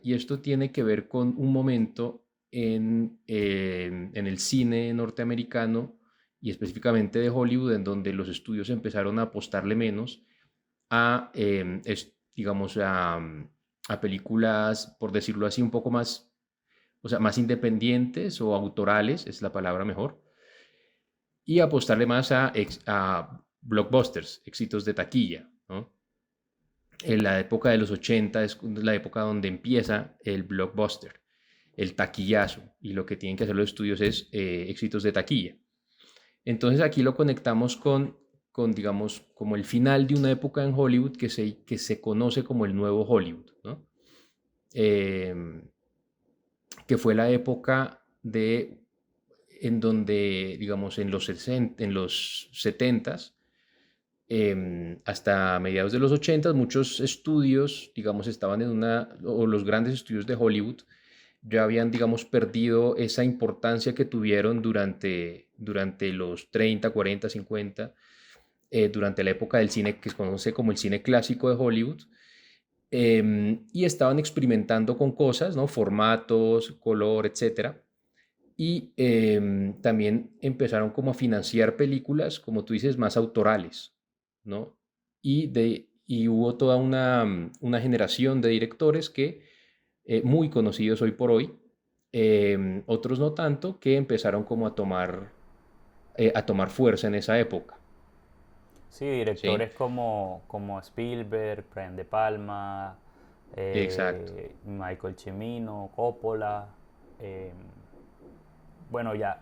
y esto tiene que ver con un momento en el cine norteamericano y específicamente de Hollywood, en donde los estudios empezaron a apostarle menos a, digamos, a películas, por decirlo así, un poco más, o sea, más independientes o autorales, es la palabra mejor, y apostarle más a blockbusters, éxitos de taquilla, ¿no? En la época de los 80 es la época donde empieza el blockbuster, el taquillazo, y lo que tienen que hacer los estudios es éxitos de taquilla. Entonces aquí lo conectamos digamos, como el final de una época en Hollywood que se conoce como el nuevo Hollywood, ¿no? Eh, que fue la época en donde, digamos, en los 70s, hasta mediados de los 80, muchos estudios, digamos, estaban o los grandes estudios de Hollywood ya habían, digamos, perdido esa importancia que tuvieron durante los 30, 40, 50, durante la época del cine que se conoce como el cine clásico de Hollywood, y estaban experimentando con cosas, ¿no? Formatos, color, etcétera. Y también empezaron como a financiar películas, como tú dices, más autorales, ¿no? Y hubo toda una generación de directores que, muy conocidos hoy por hoy, otros no tanto, que empezaron como a tomar fuerza en esa época, Sí, ¿sí? directores como Spielberg, Brian De Palma, Exacto. Michael Cimino, Coppola, eh, bueno, ya,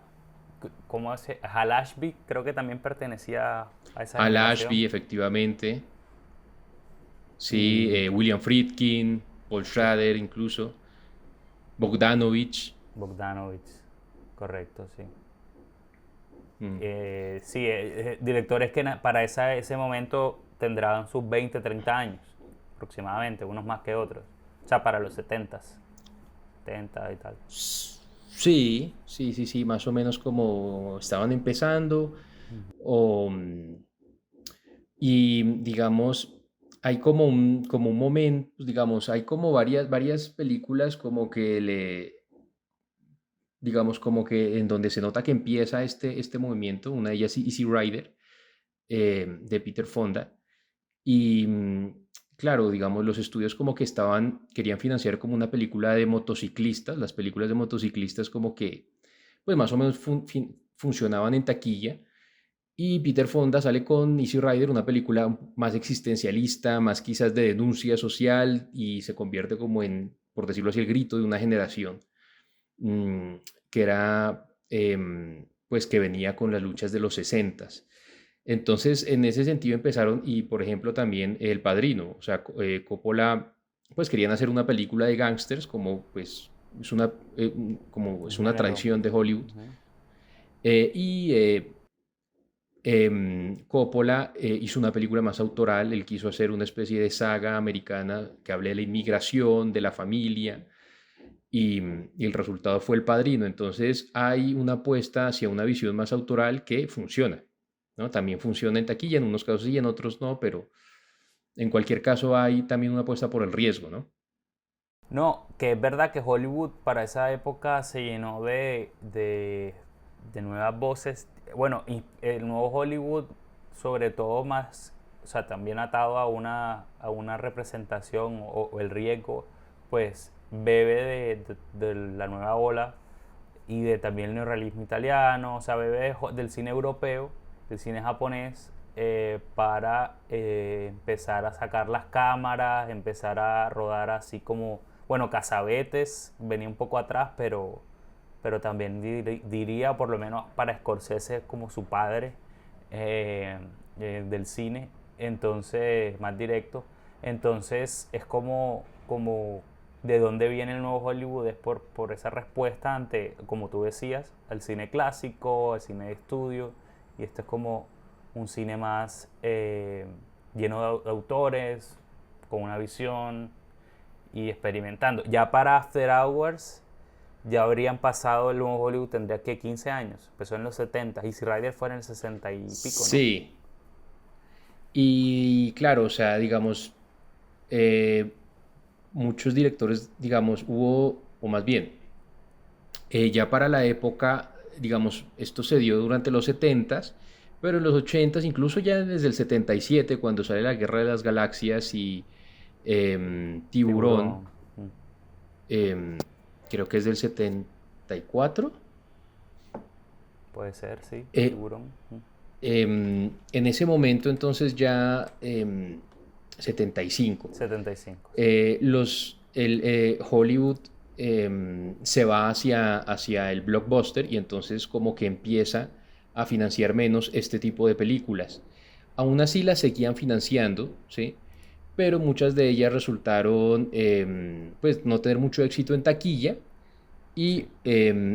¿cómo hace? Hal Ashby creo que también pertenecía a esa Hal generación. Ashby, efectivamente, sí, Y William Friedkin, Paul sí, Schrader incluso, Bogdanovich. Bogdanovich, correcto, sí. mm, Sí, directores que para ese momento tendrán sus 20, 30 años aproximadamente, unos más que otros. O sea, para los 70s, 70 y tal. Sí, sí, sí, sí, más o menos como estaban empezando. O, y digamos, hay como un momento, pues, digamos, hay como varias películas como que digamos, como que en donde se nota que empieza este movimiento. Una de ellas es Easy Rider, de Peter Fonda. Y claro, digamos, los estudios como que querían financiar como una película de motociclistas. Las películas de motociclistas como que, pues más o menos funcionaban en taquilla. Y Peter Fonda sale con Easy Rider, una película más existencialista, más quizás de denuncia social, y se convierte como en, por decirlo así, el grito de una generación, mm, que era, pues que venía con las luchas de los 60. Entonces, en ese sentido empezaron, y por ejemplo también El Padrino, o sea, Coppola, pues querían hacer una película de gángsters, como Un es una género. tradición de Hollywood. Ujú. Y Coppola hizo una película más autoral. Él quiso hacer una especie de saga americana que hable de la inmigración, de la familia, y el resultado fue El Padrino. Entonces hay una apuesta hacia una visión más autoral que funciona, ¿no? También funciona en taquilla, en unos casos sí, en otros no, pero en cualquier caso hay también una apuesta por el riesgo, ¿no? No, que es verdad que Hollywood para esa época se llenó de nuevas voces. Bueno, y el nuevo Hollywood, sobre todo más, o sea, también atado a una representación o el riesgo, pues bebe de la nueva ola y de también el neorrealismo italiano, o sea, bebe del cine europeo, del cine japonés, para empezar a sacar las cámaras, empezar a rodar así como, bueno, Casavetes venía un poco atrás, pero también diría, por lo menos para Scorsese como su padre del cine, entonces más directo. Entonces es como de dónde viene el nuevo Hollywood es por esa respuesta ante, como tú decías, al cine clásico, al cine de estudio, y esto es como un cine más lleno de autores, con una visión y experimentando. Ya para After Hours ya habrían pasado el nuevo Hollywood, tendría que 15 años, empezó en los 70, y si Rider fue en el 60 y pico, ¿no? Sí, y claro, o sea, digamos, eh, muchos directores, digamos, hubo, o más bien, ya para la época, digamos, esto se dio durante los 70s, pero en los 80s, incluso ya desde el 77, cuando sale la Guerra de las Galaxias y Tiburón, Tiburón. em, creo que es del 74, Puede ser, sí. eh, Tiburón. en ese momento entonces ya 75, 75, sí. Hollywood se va hacia el blockbuster y entonces como que empieza a financiar menos este tipo de películas. Aún así las seguían financiando, ¿sí? Pero muchas de ellas resultaron pues no tener mucho éxito en taquilla Sí. y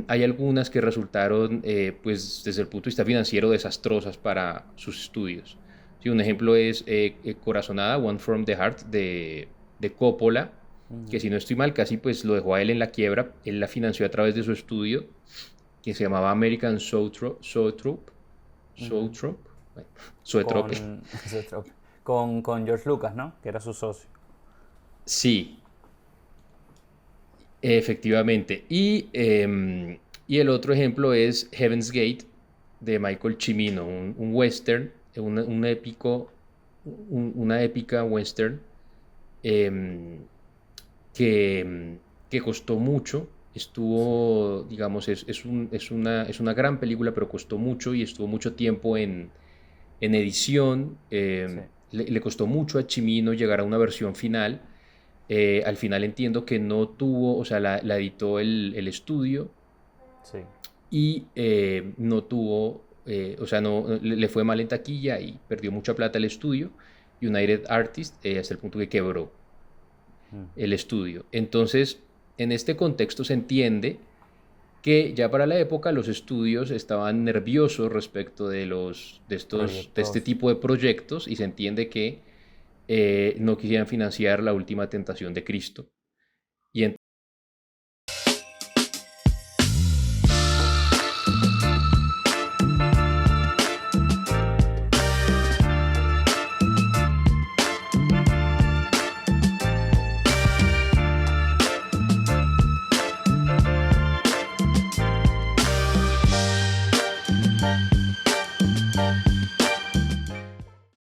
hay algunas que resultaron, pues desde el punto de vista financiero, desastrosas para sus estudios. Sí, un ejemplo es Corazonada, One from the Heart, de Coppola, que si no estoy mal, casi pues lo dejó a él en la quiebra. Él la financió a través de su estudio, que se llamaba American Zoetrope. Ujú. Zoetrope. Bueno, Zoetrope. Con, con George Lucas, ¿no? Que era su socio. Sí, efectivamente. Y el otro ejemplo es Heaven's Gate de Michael Cimino, un western, un épico, una épica western em, que costó mucho. Sí. Estuvo, digamos, es una gran película, pero costó mucho y estuvo mucho tiempo en edición. Sí. Le costó mucho a Cimino llegar a una versión final. Al final entiendo que no tuvo, o sea, la editó el estudio Sí. y no tuvo, o sea, no, le fue mal en taquilla y perdió mucha plata el estudio. United Artists, hasta el punto que quebró Mm. el estudio. Entonces, en este contexto se entiende que ya para la época los estudios estaban nerviosos respecto de este Proyectos. tipo de proyectos y se entiende que no quisieran financiar La Última Tentación de Cristo. Y